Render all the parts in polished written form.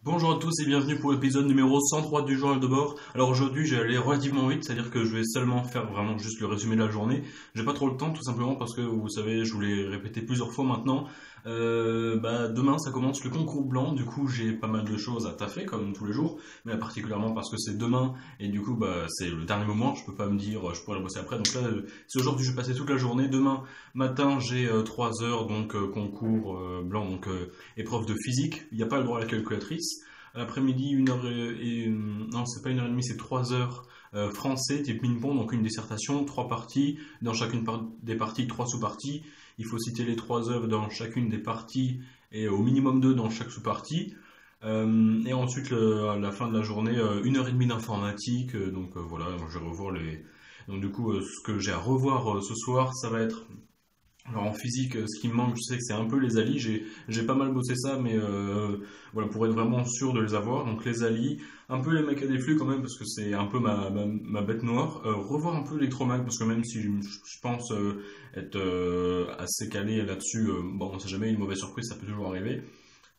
Bonjour à tous et bienvenue pour l'épisode numéro 103 du journal de bord. Alors aujourd'hui j'ai allé relativement vite, c'est-à-dire que je vais seulement faire vraiment juste le résumé de la journée. J'ai pas trop le temps tout simplement parce que vous savez, je vous l'ai répété plusieurs fois maintenant. Demain ça commence le concours blanc, du coup j'ai pas mal de choses à taffer comme tous les jours, mais là, particulièrement parce que c'est demain et du coup c'est le dernier moment, je peux pas me dire je pourrais la bosser après. Donc là c'est aujourd'hui je vais passer toute la journée. Demain matin j'ai 3 heures donc concours blanc, donc épreuve de physique, il n'y a pas le droit à la calculatrice. À l'après-midi, une heure non, c'est pas une heure et demie, c'est 3 heures français, type ping-pong, donc une dissertation, trois parties, dans chacune des parties, trois sous-parties. Il faut citer les 3 œuvres dans chacune des parties et au minimum deux dans chaque sous-partie. Et ensuite, à la fin de la journée, une heure et demie d'informatique. Voilà, je vais revoir les. Donc du coup, ce que j'ai à revoir ce soir, ça va être. Alors en physique, ce qui me manque, je sais que c'est un peu les alis. J'ai pas mal bossé ça, mais voilà, pour être vraiment sûr de les avoir. Donc les alis, un peu les mecs à des flux quand même, parce que c'est un peu ma bête noire. Revoir un peu l'électromag, parce que même si je pense être assez calé là-dessus, bon, on sait jamais, une mauvaise surprise, ça peut toujours arriver.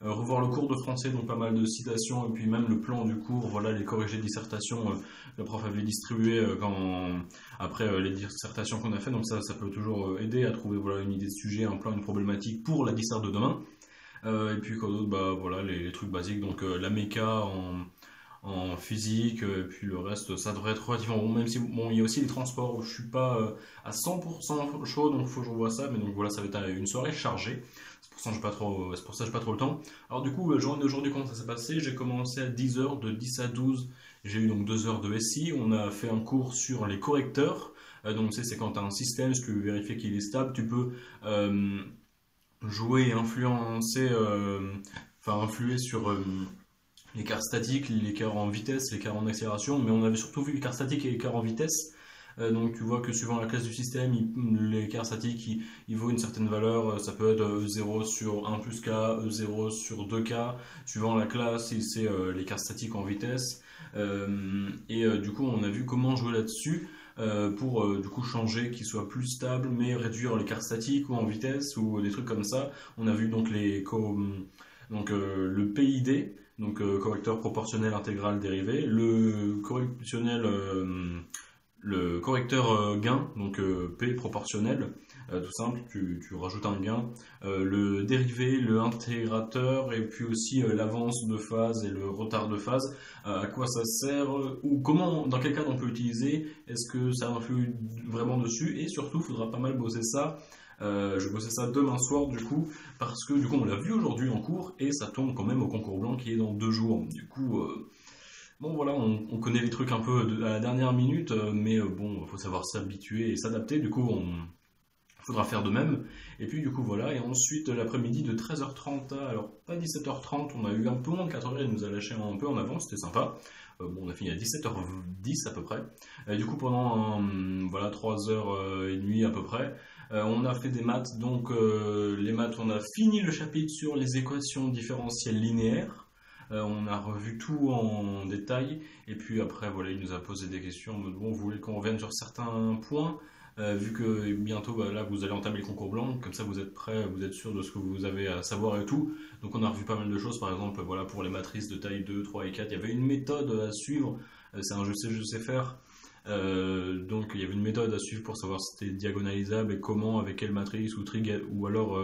Revoir le cours de français, donc pas mal de citations, et puis même le plan du cours, voilà, les corrigés de dissertation, le prof avait distribué après les dissertations qu'on a fait, donc ça peut toujours aider à trouver voilà, une idée de sujet, un plan, une problématique pour la dissert de demain. Et puis quoi d'autre, voilà, les trucs basiques, donc la méca en physique, et puis le reste, ça devrait être relativement bon, même si bon, il y a aussi les transports où je suis pas à 100% chaud, donc il faut que je revoie ça, mais donc voilà, ça va être une soirée chargée. C'est pour ça que j'ai pas trop le temps. Alors du coup, journée d'aujourd'hui, comment ça s'est passé? J'ai commencé à 10 heures, de 10 à 12, j'ai eu donc 2 heures de SI. On a fait un cours sur les correcteurs. Donc c'est quand tu as un système, si tu veux vérifier qu'il est stable, tu peux jouer et influencer, enfin influer sur l'écart statique, l'écart en vitesse, l'écart en accélération, mais on avait surtout vu l'écart statique et l'écart en vitesse. Donc tu vois que suivant la classe du système, l'écart statique il vaut une certaine valeur, ça peut être E0 sur 1 plus K, E0 sur 2K, suivant la classe, c'est l'écart statique en vitesse. Du coup on a vu comment jouer là-dessus pour du coup changer qu'il soit plus stable mais réduire l'écart statique ou en vitesse ou des trucs comme ça. On a vu donc le PID, donc correcteur proportionnel intégral dérivé, le correcteur gain, donc P proportionnel, tout simple, tu rajoutes un gain, le dérivé, le intégrateur, et puis aussi l'avance de phase et le retard de phase, à quoi ça sert, ou comment, dans quel cadre on peut l'utiliser, est-ce que ça influe vraiment dessus, et surtout, il faudra pas mal bosser ça. Je vais bosser ça demain soir du coup, parce que du coup on l'a vu aujourd'hui en cours, et ça tombe quand même au concours blanc qui est dans 2 jours. Du coup, bon voilà, on connaît les trucs un peu à la dernière minute, mais bon, il faut savoir s'habituer et s'adapter, du coup on faudra faire de même. Et puis du coup voilà, et ensuite l'après-midi de 13h30 alors pas 17h30, on a eu un peu moins de 4h, il nous a lâché un peu en avance, c'était sympa. Bon, on a fini à 17h10 à peu près. Du coup pendant voilà 3h30 à peu près, on a fait des maths, donc les maths, on a fini le chapitre sur les équations différentielles linéaires. On a revu tout en détail, et puis après, voilà, il nous a posé des questions en mode bon, vous voulez qu'on revienne sur certains points, vu que bientôt, là, vous allez entamer le concours blanc, comme ça vous êtes prêts, vous êtes sûr de ce que vous avez à savoir et tout. Donc on a revu pas mal de choses, par exemple, voilà, pour les matrices de taille 2, 3 et 4, il y avait une méthode à suivre, c'est un je sais faire. Donc il y avait une méthode à suivre pour savoir si c'était diagonalisable et comment, avec quelle matrice, ou alors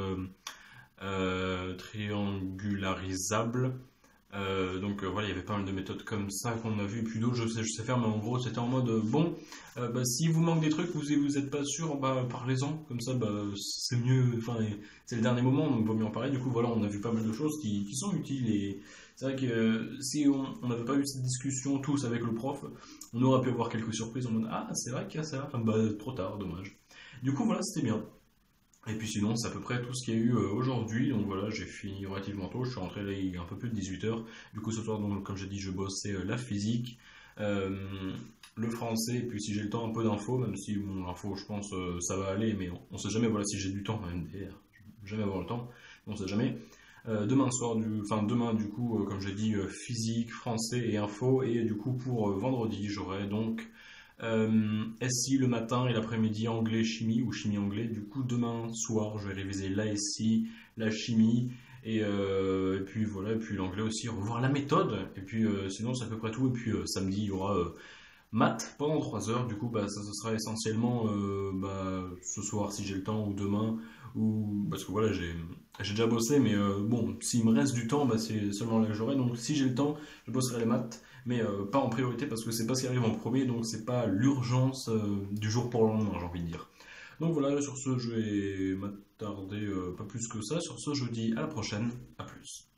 triangularisable. Voilà, il y avait pas mal de méthodes comme ça qu'on a vu, et puis d'autres je sais faire, mais en gros c'était en mode bon, si vous manque des trucs, vous êtes pas sûr, parlez-en, comme ça c'est mieux, enfin c'est le dernier moment, donc il vaut mieux en parler. Du coup voilà, on a vu pas mal de choses qui sont utiles, et c'est vrai que si on n'avait pas eu cette discussion tous avec le prof, on aurait pu avoir quelques surprises en mode ah c'est vrai qu'il y a ça, trop tard, dommage. Du coup voilà, c'était bien. Et puis sinon, c'est à peu près tout ce qu'il y a eu aujourd'hui. Donc voilà, j'ai fini relativement tôt. Je suis rentré là il y a un peu plus de 18h. Du coup, ce soir, donc, comme j'ai dit, je bossais la physique, euh, le français, et puis si j'ai le temps, un peu d'infos, même si mon info, je pense, ça va aller, mais on sait jamais, voilà, si j'ai du temps, MDR, je vais jamais avoir le temps, on sait jamais. Demain, du coup, comme j'ai dit, physique, français et info, et du coup, pour vendredi, j'aurai donc SI le matin et l'après-midi anglais chimie ou chimie anglais. Du coup demain soir je vais réviser la SI, la chimie Et puis voilà, et puis l'anglais aussi, revoir la méthode. Et puis sinon, c'est à peu près tout. Et puis samedi, il y aura maths pendant 3 heures. Du coup, bah, ça ce sera essentiellement ce soir si j'ai le temps ou demain. Ou... Parce que voilà, j'ai déjà bossé, mais bon, s'il me reste du temps, bah, c'est seulement là que j'aurai. Donc si j'ai le temps, je bosserai les maths, mais pas en priorité parce que c'est pas ce qui arrive en premier, donc c'est pas l'urgence du jour pour le lendemain, j'ai envie de dire. Donc voilà, sur ce, je vais m'attarder pas plus que ça. Sur ce, je vous dis à la prochaine, à plus.